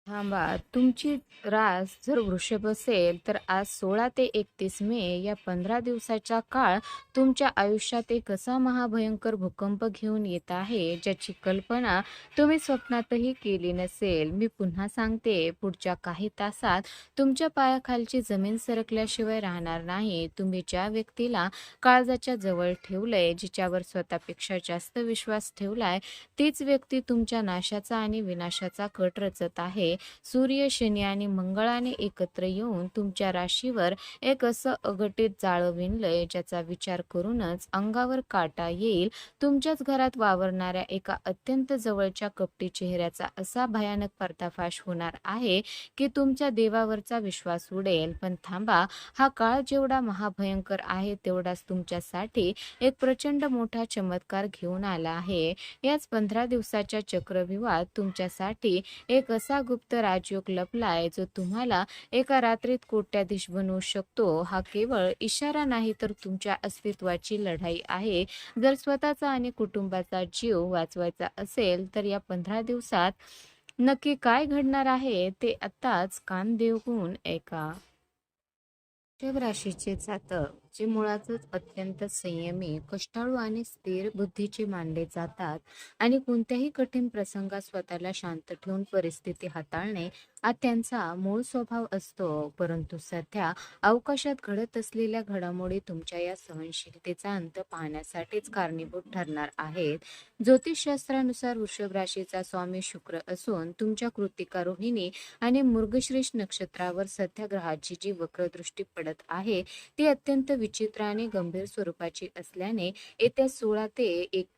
थांबा. तुमची रास जर वृषभ असेल, तर आज 16 ते 31 मे या 15 दिवसाचा काळ तुमच्या आयुष्यात एक असा महाभयंकर भूकंप घेऊन येत आहे, ज्याची कल्पना तुम्ही स्वप्नातही केली नसेल. मी पुन्हा सांगते, पुढच्या काही तासात तुमच्या पायाखालची जमीन सरकल्याशिवाय राहणार नाही. तुम्ही ज्या व्यक्तीला काळजाच्या जवळ ठेवलंय, जिच्यावर स्वतःपेक्षा जास्त विश्वास ठेवलाय, तीच व्यक्ती तुमच्या नाशाचा आणि विनाशाचा कट रचत आहे. सूर्य, शनी आणि मंगळाने एकत्र येऊन तुमच्या राशीवर एक असं अघटित जाळं विणलंय, ज्याचा विचार करूनच अंगावर काटा येईल. तुमच्याच घरात वावरणाऱ्या एका अत्यंत जवळच्या कपटी चेहऱ्याचा असा भयानक पर्दाफाश होणार आहे की तुमच्या देवावरचा विश्वास उडेल. पण थांबा, हा काळ जेवढा महाभयंकर आहे, तेवढाच तुमच्यासाठी एक प्रचंड मोठा चमत्कार घेऊन आला आहे. याच 15 दिवसाच्या चक्रव्यूहात तुमच्यासाठी एक असा गुप्त राजयोग लपलाय, जो तुम्हाला एका रात्रीत कोट्याधीश बनवू शकतो. हा केवळ इशारा नाही, तर तुमच्या अस्तित्वाची लढाई आहे. जर स्वतःचा आणि कुटुंबाचा जीव वाचवायचा असेल, तर या 15 दिवसात नक्की काय घडणार आहे, ते आत्ताच कान देऊन ऐका. वृषभ राशीचे जातक जे मुळातच अत्यंत संयमी, कष्टाळू आणि स्थिर बुद्धीचे मानले जातात आणि कोणत्याही कठीण प्रसंगात स्वतःला शांत ठेवून परिस्थिती हाताळणे हा त्यांचा मूळ स्वभाव असतो. परंतु सध्या अवकाशात घडत असलेल्या घडामोडी तुमच्या या सहनशीलतेचा अंत पाहण्यासाठीच कारणीभूत ठरणार आहेत. ज्योतिषशास्त्रानुसार वृषभ राशीचा स्वामी शुक्र असून तुमच्या कृतिका रोहिणी आणि मृगशीर्ष नक्षत्रावर सध्या ग्रहाची जी वक्रदृष्टी पडत आहे, ती अत्यंत विचित्र आणि गंभीर स्वरूपाची असल्याने येत्या 16 ते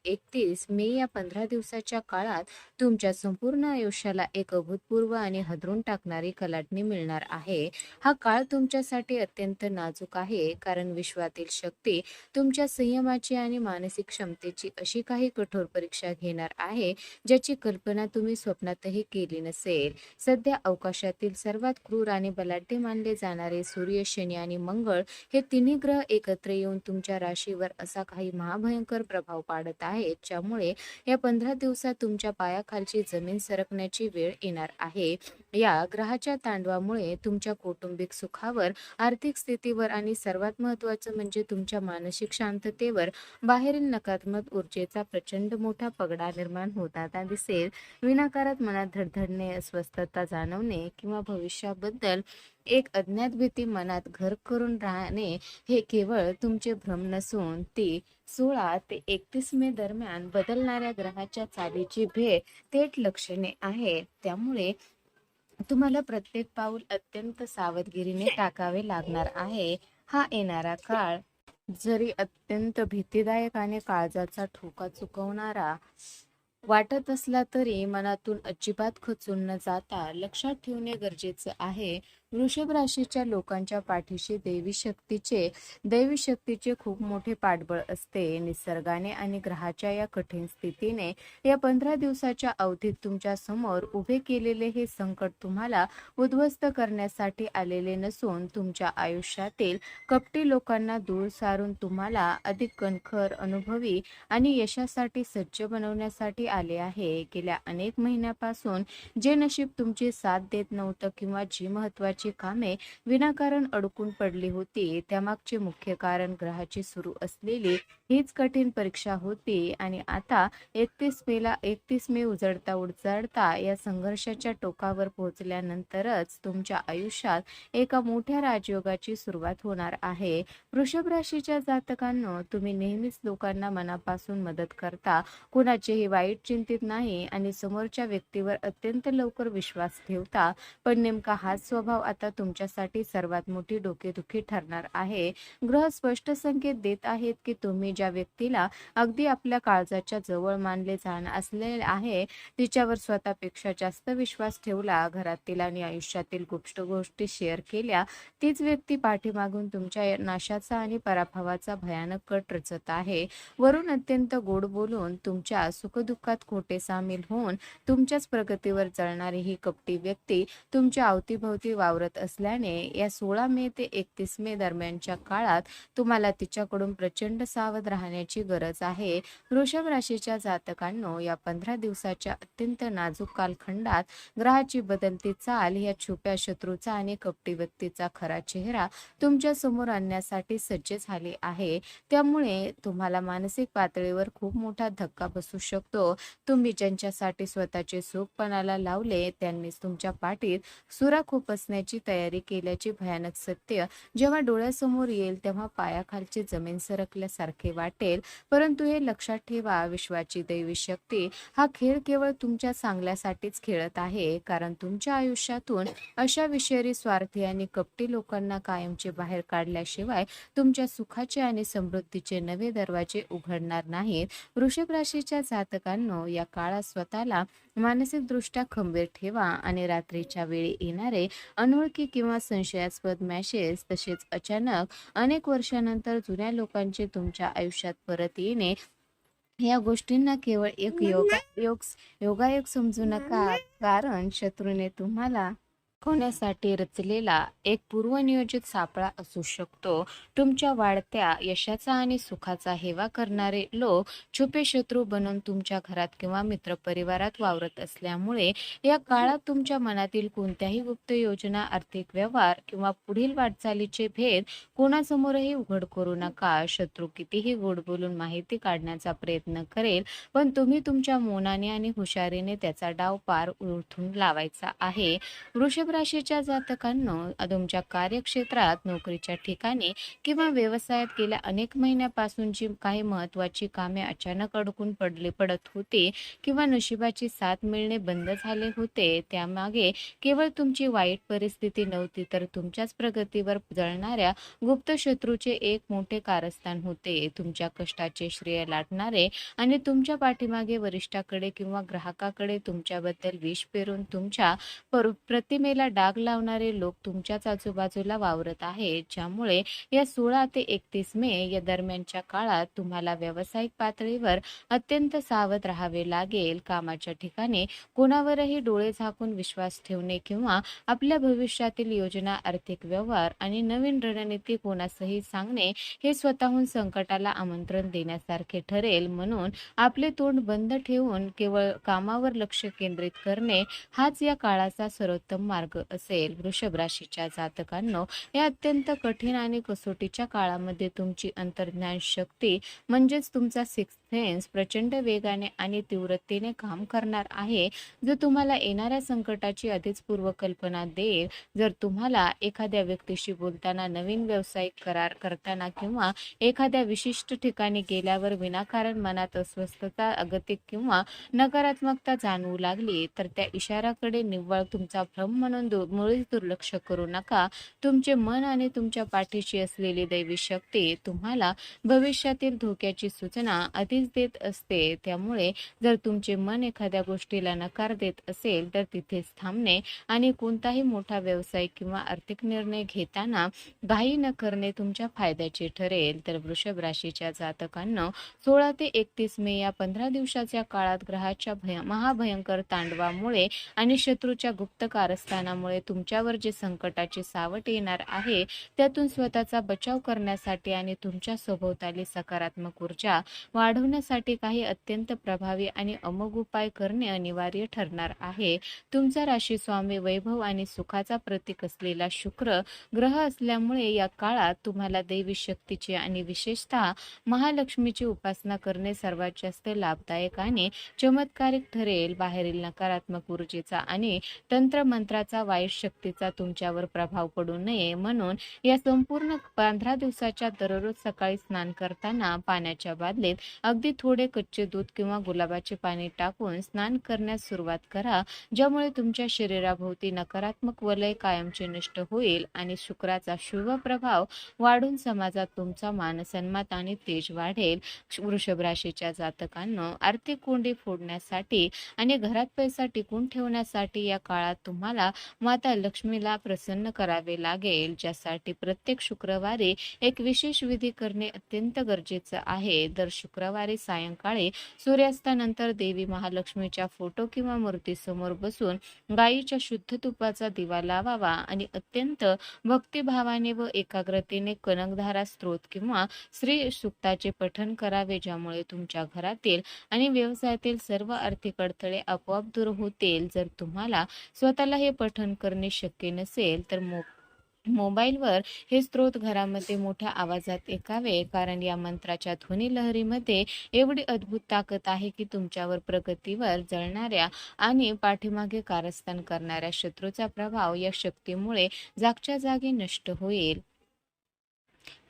31 मे या 15 दिवसाच्या काळात तुमच्या संपूर्ण आयुष्याला एक अभूतपूर्व आणि हादरून टाकणारी कलाटणी मिळणार आहे. हा काळ तुमच्यासाठी अत्यंत नाजूक आहे, कारण विश्वातील शक्ती तुमच्या संयमाची आणि मानसिक क्षमतेची अशी काही कठोर परीक्षा घेणार आहे, ज्याची कल्पना तुम्ही स्वप्नातही केली नसेल. सध्या अवकाशातील सर्वात क्रूर आणि बलाढ्य मानले जाणारे सूर्य, शनी आणि मंगळ हे तिन्ही ग्रह एकत्र येऊन तुमच्या राशीवर असा काही महाभयंकर प्रभाव पाडत आहेत, ज्यामुळे या 15 दिवसात तुमच्या पायाखालची जमीन सरकण्याची वेळ येणार आहे. या ग्रहाच्या तांडवामुळे तुमच्या कौटुंबिक सुखावर, आर्थिक स्थितीवर आणि सर्वात महत्त्वाचं म्हणजे तुमच्या मानसिक शांततेवर बाहेरील नकारात्मक ऊर्जेचा प्रचंड मोठा पगडा निर्माण होताना दिसेल. विनाकारण मनात धडधडणे, अस्वस्थता जाणवणे किंवा भविष्याबद्दल एक अज्ञात भीती मनात घर करून राहणे हे केवळ तुमचे भ्रम नसून ती 16 ते 31 मे दरम्यान बदलणाऱ्या ग्रहाच्या चालीची थेट लक्षणे आहेत. त्यामुळे तुम्हाला प्रत्येक पाऊल अत्यंत सावधगिरीने टाकावे लागणार आहे. हा येणारा काळ जरी अत्यंत भीतीदायक आणि काळजाचा ठोका चुकवणारा वाटत असला, तरी मनातून अजिबात खचून न जाता लक्षात ठेवणे गरजेचं आहे. वृषभ राशीच्या लोकांच्या पाठीशी दैवी शक्तीचे खूप मोठे पाठबळ असते. निसर्गाने आणि ग्रहाच्या या कठीण स्थितीने या 15 दिवसाच्या अवधीत तुमच्या समोर उभे केलेले हे संकट तुम्हाला उद्ध्वस्त करण्यासाठी आलेले नसून तुमच्या आयुष्यातील कपटी लोकांना दूर सारून तुम्हाला अधिक कणखर, अनुभवी आणि यशासाठी सज्ज बनवण्यासाठी आले आहे. गेल्या अनेक महिन्यापासून जे नशीब तुमची साथ देत नव्हतं किंवा जी महत्त्वाची कामे विनाकारण अडकून पडली होती, त्यामागचे मुख्य कारण ग्रहाची सुरू असलेली हीच कठीण परीक्षा होती. आणि आता 31 मे उजळता उजळता या संघर्षाच्या टोकावर पोहोचल्यानंतरच तुमच्या आयुष्यात एका मोठ्या राजयोगाची सुरुवात होणार आहे. वृषभ राशीच्या जातकांनो, तुम्ही नेहमीच लोकांना मनापासून मदत करता, कुणाचेही वाईट चिंतित नाही आणि समोरच्या व्यक्तीवर अत्यंत लवकर विश्वास ठेवता. पण नेमका हाच स्वभाव आता तुमच्यासाठी सर्वात मोठी डोकेदुखी ठरणार आहे. ग्रह स्पष्ट संकेत देत आहेत की तुम्ही ज्या व्यक्तीला अगदी आपल्या काळजाच्या जवळ मानले असले आहे, तिच्यावर स्वतःपेक्षा जास्त विश्वास ठेवला, घरातील आणि आयुष्यातील गुप्त गोष्टी शेअर केल्या, तीच व्यक्ती पाठीमागून तुमच्या नाशाचा आणि पराभवाचा भयानक कट रचत आहे. वरून अत्यंत गोड बोलून तुमच्या सुखदुःखात खोटे सामील होऊन तुमच्याच प्रगतीवर जळणारी ही कपटी व्यक्ती तुमच्या अवतीभोवती वावरत असल्याने या 16 मे ते 31 मे दरम्यानच्या काळात तुम्हाला तिच्याकडून प्रचंड सावध राहण्याची गरज आहे. वृषभ राशीच्या जातकांनो, या 15 दिवसाच्या अत्यंत नाजूक कालखंडात ग्रहाची बदलती चाल या छुप्या शत्रूचा आणि कपटी व्यक्तीचा खरा चेहरा तुमच्या समोर आणण्यासाठी सज्ज झाली आहे. त्यामुळे तुम्हाला मानसिक पातळीवर खूप मोठा धक्का बसू शकतो. तुम्ही ज्यांच्यासाठी स्वतःचे सुख पणाला लावले त्यांनीच तुमच्या पाठीत सुरा खुपसण्याची तयारी केल्याचे भयानक सत्य जेव्हा डोळ्यासमोर येईल तेव्हा पायाखालची जमीन सरकल्यासारखे वाटेल. परंतु हे लक्षात ठेवा, विश्वाची दैवी शक्ती हा खेळ केवळ तुमच्या चांगल्यासाठीच खेळत आहे. कारण तुमच्या आयुष्यातून अशा विषारी, स्वार्थी आणि कपटी लोकांना कायमचे बाहेर काढल्याशिवाय तुमच्या सुखाचे आणि समृद्धीचे नवे दरवाजे उघडणार नाहीत. वृषभ राशीच्या जातकांनो, या काळात स्वतःला मानसिकदृष्ट्या खंबीर ठेवा आणि रात्रीच्या वेळी येणारे अनोळखी किंवा संशयास्पद मेसेज, तसेच अचानक अनेक वर्षानंतर जुन्या लोकांचे तुमच्या आयुष्यात परत येणे, या गोष्टींना केवळ एक योगायोग समजू नका. कारण शत्रूने तुम्हाला होण्यासाठी रचलेला एक पूर्वनियोजित सापळा असू शकतो. तुमच्या वाढत्या यशाचा आणि सुखाचा हेवा करणारे लोक छुपे शत्रू बनून तुमच्या घरात किंवा मित्रपरिवारात वावरत असल्यामुळे या काळात तुमच्या मनातील कोणत्याही गुप्त योजना, आर्थिक व्यवहार किंवा पुढील वाटचालीचे भेद कोणासमोरही उघड करू नका. शत्रू कितीही गोड बोलून माहिती काढण्याचा प्रयत्न करेल, पण तुम्ही तुमच्या मौनाने आणि हुशारीने त्याचा डाव पार उलथून लावायचा आहे. वृषभ राशीच्या जातकांनो, तुमच्या कार्यक्षेत्रात, नोकरीच्या ठिकाणी किंवा व्यवसायात गेल्या अनेक महिन्यापासून जी काही महत्त्वाची कामे अचानक अडकून पडत होती किंवा नशिबाची साथ मिळणे बंद झाले होते, त्यामागे केवळ तुमची वाईट परिस्थिती नव्हती, तर तुमच्याच प्रगतीवर जळणाऱ्या गुप्त शत्रूचे एक मोठे कारस्थान होते. तुमच्या कष्टाचे श्रेय लाटणारे आणि तुमच्या पाठीमागे वरिष्ठाकडे किंवा ग्राहकाकडे तुमच्याबद्दल विष पेरून तुमच्या प्रतिमेला डाग लावणारे लोक तुमच्याच आजूबाजूला वावरत आहेत. ज्यामुळे या 16 ते 31 मे या दरम्यानच्या काळात तुम्हाला व्यावसायिक पातळीवर अत्यंत सावध राहावे लागेल. कामाच्या ठिकाणी कोणावरही डोळे झाकून विश्वास ठेवणे किंवा आपल्या भविष्यातील योजना, आर्थिक व्यवहार आणि नवीन रणनीती कोणासही सांगणे हे स्वतःहून संकटाला आमंत्रण देण्यासारखे ठरेल. म्हणून आपले तोंड बंद ठेवून केवळ कामावर लक्ष केंद्रित करणे हाच या काळाचा सर्वोत्तम मार्ग असेल. वृषभ राशीच्या जातकांनो, या अत्यंत कठीण आणि कसोटीच्या काळामध्ये तुमची अंतर्ज्ञान शक्ती म्हणजेच तुमचा सिक्स्थ सेन्स प्रचंड वेगाने आणि तीव्रतेने काम करणार आहे, जो तुम्हाला येणाऱ्या संकटाची आधीच पूर्वकल्पना देईल. जर तुम्हाला एखाद्या व्यक्तीशी बोलताना, नवीन व्यावसायिक करार करताना किंवा एखाद्या विशिष्ट ठिकाणी गेल्यावर विनाकारण मनात अस्वस्थता, अगतिक किंवा नकारात्मकता जाणवू लागली, तर त्या इशाराकडे निव्वळ तुमचा भ्रम म्हणून मुळीच दुर्लक्ष करू नका. तुमचे मन आणि तुमच्या पाठीशी असलेली दैवी शक्ती तुम्हाला भविष्यातील धोक्याची सूचना आधीच देत असते. त्यामुळे जर तुमचे मन एखाद्या गोष्टीला नकार देत असेल, तर तिथेच थांबणे आणि कोणताही मोठा व्यावसायिक किंवा आर्थिक निर्णय घेताना घाई न करणे तुमच्या फायद्याचे ठरेल. तर वृषभ राशीच्या जातकांना 16 ते 31 मे या 15 दिवसाच्या काळात ग्रहाच्या महाभयंकर तांडवामुळे आणि शत्रूच्या गुप्त कारस्थानामुळे तुमच्यावर जे संकटाचे सावट येणार आहे, त्यातून स्वतःचा बचाव करण्यासाठी आणि तुमच्या सभोवताली सकारात्मक ऊर्जा वाढवण्यासाठी काही अत्यंत प्रभावी आणि अमोघ उपाय करणे अनिवार्य ठरणार आहे. तुमचा राशी स्वामी वैभव आणि सुखाचा प्रतीक असलेला शुक्र ग्रह असल्यामुळे या काळात तुम्हाला दैवी शक्तीची आणि विशेषतः महालक्ष्मीची उपासना करणे सर्वात जास्त लाभदायक आणि चमत्कारिक ठरेल. बाहेरील नकारात्मक ऊर्जेचा आणि तंत्र मंत्राचा, वाईट शक्तीचा तुमच्यावर प्रभाव पडू नये म्हणून या संपूर्ण 15 दिवसाच्या दररोज सकाळी स्नान करताना पाण्याच्या बादलीत अगदी थोडे कच्चे दूध किंवा गुलाबाचे पाणी टाकून स्नान करण्यास सुरुवात करा, ज्यामुळे तुमच्या शरीराभोवती नकारात्मक वलय कायमचे नष्ट होईल आणि शुक्राचा शुभ प्रभाव वाढून समाजात तुमचा मानसन्मान आणि तेज वाढेल. वृषभ राशीच्या जातकांनो, आर्थिक कोंडी फोडण्यासाठी आणि घरात पैसा टिकून ठेवण्यासाठी या काळात तुम्हाला माता लक्ष्मीला प्रसन्न करावे लागेल, ज्यासाठी प्रत्येक शुक्रवारी एक विशेष विधी करणे अत्यंत गरजेचे आहे. दर शुक्रवारी रविवारी सायंकाळी सूर्यास्तानंतर देवी महालक्ष्मीच्या फोटो किंवा मूर्तीसमोर बसून गायीच्या शुद्ध तुपाचा दिवा लावावा आणि अत्यंत भक्तिभावाने व एकाग्रतेने कनकधारा स्तोत्र किंवा श्री सुक्ताचे पठण करावे, ज्यामुळे तुमच्या घरातील आणि व्यवसायातील सर्व आर्थिक अडथळे आपोआप दूर होतील. जर तुम्हाला स्वतःला हे पठण करणे शक्य नसेल तर मोबाईलवर हे स्तोत्र घरामध्ये मोठ्या आवाजात ऐकावे, कारण या मंत्राच्या ध्वनी लहरीमध्ये एवढी अद्भुत ताकद आहे की तुमच्यावर प्रगतीवर जळणाऱ्या आणि पाठीमागे कारस्थान करणाऱ्या शत्रूचा प्रभाव या शक्तीमुळे जागच्या जागी नष्ट होईल.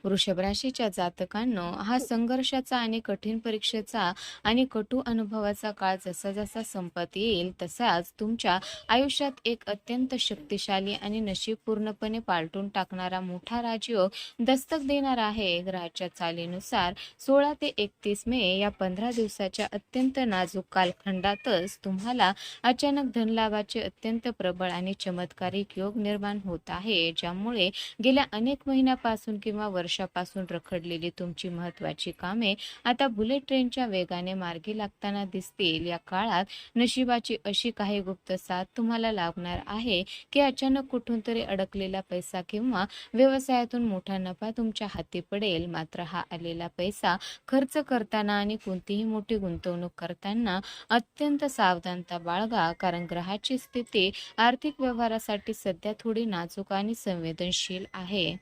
वृषभ राशीच्या जातकांनो, हा संघर्षाचा आणि कठीण परीक्षेचा आणि कटू अनुभवाचा काळ जसा जसा संपत येईल तसाच तुमच्या आयुष्यात एक अत्यंत शक्तिशाली आणि नशीब पूर्णपणे पालटून टाकणारा मोठा राजयोग दस्तक देणार आहे. ग्रहाच्या चालीनुसार 16 ते 31 मे या 15 दिवसाच्या अत्यंत नाजूक कालखंडातच तुम्हाला अचानक धनलाभाचे अत्यंत प्रबळ आणि चमत्कारिक योग निर्माण होत आहे, ज्यामुळे गेल्या अनेक महिन्यापासून किंवा वर्षापासून रखडलेली तुमची महत्त्वाची कामे आता बुलेट ट्रेनच्या वेगाने मार्गी लागताना दिसतील. या काळात नशिबाची अशी काही गुप्त साथ तुम्हाला लाभणार आहे की अचानक कुठून तरी अडकलेला पैसा किंवा व्यवसायातून मोठा नफा तुमच्या हाती पडेल. मात्र हा आलेला पैसा खर्च करताना आणि कोणतीही मोठी गुंतवणूक करताना अत्यंत सावधानता बाळगा, कारण ग्रहाची स्थिती आर्थिक व्यवहारासाठी सध्या थोडी नाजूक आणि संवेदनशील आहे.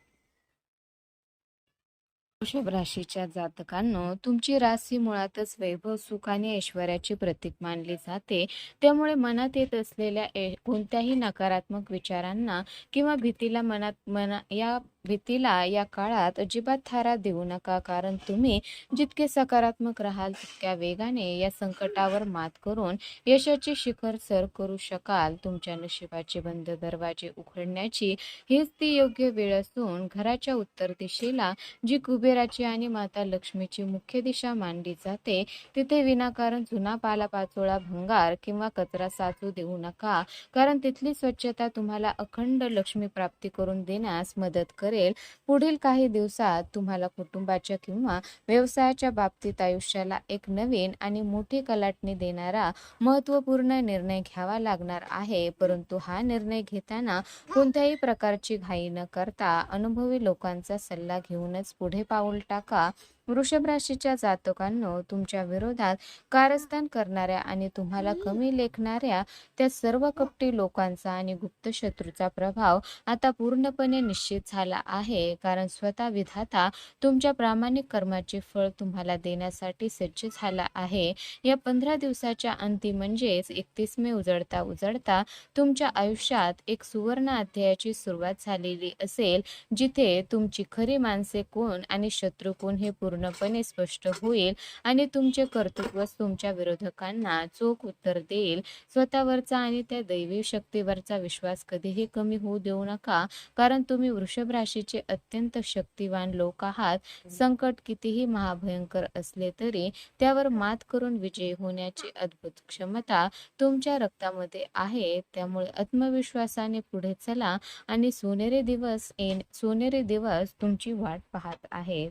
वृषभ राशीच्या जातकांनो, तुमची रास ही मुळातच वैभव, सुख आणि ऐश्वर्याचे प्रतीक मानली जाते. त्यामुळे मनात येत असलेल्या कोणत्याही नकारात्मक विचारांना किंवा भीतीला या काळात अजिबात थारा देऊ नका, कारण तुम्ही जितके सकारात्मक राहाल तितक्या वेगाने या संकटावर मात करून यशाचे शिखर सर करू शकाल. तुमच्या नशिबाचे बंद दरवाजे उघडण्याची हीच ती योग्य वेळ असून घराच्या उत्तर दिशेला जी कुबेराची आणि माता लक्ष्मीची मुख्य दिशा मानली जाते, तिथे विनाकारण जुना पालापाचोळा, भंगार किंवा कचरा साचू देऊ नका, कारण तिथली स्वच्छता तुम्हाला अखंड लक्ष्मी प्राप्ती करून देण्यास मदत करेल. पुढील काही दिवसात तुम्हाला कुटुंबाच्या किंवा व्यवसायाच्या बाबतीत आयुष्याला एक नवीन आणि मोठी कलाटणी देणारा महत्त्वपूर्ण निर्णय घ्यावा लागणार आहे, परंतु हा निर्णय घेताना कोणत्याही प्रकारची घाई न करता अनुभवी लोकांचा सल्ला घेऊनच पुढे पाऊल टाका. वृषभ राशीच्या जातकांनो, तुमच्या विरोधात कारस्थान करणाऱ्या आणि तुम्हाला कमी लेखणाऱ्या त्या सर्व कपटी लोकांचा आणि गुप्त शत्रूचा प्रभाव आता पूर्णपणे निश्चित झाला आहे, कारण स्वतः विधाता तुमच्या प्रामाणिक कर्माचे फळ तुम्हाला देण्यासाठी सज्ज झाला आहे. या 15 दिवसाच्या अंती म्हणजेच 31 मे उजळता उजळता तुमच्या आयुष्यात एक सुवर्ण अध्यायाची सुरुवात झालेली असेल, जिथे तुमची खरी माणसे कोण आणि शत्रू कोण हे पूर्णपणे स्पष्ट होईल आणि तुमचे कर्तृत्वच तुमच्या विरोधकांना चोख उत्तर देईल. स्वतःवरचा आणि त्या दैवी शक्तीवरचा विश्वास कधीही कमी होऊ देऊ नका, कारण तुम्ही वृषभ राशीचे अत्यंत शक्तिवान लोक आहात. संकट कितीही महाभयंकर असले तरी त्यावर मात करून विजयी होण्याची अद्भुत क्षमता तुमच्या रक्तामध्ये आहे. त्यामुळे आत्मविश्वासाने पुढे चला आणि सोनेरी दिवस तुमची वाट पाहत आहेत.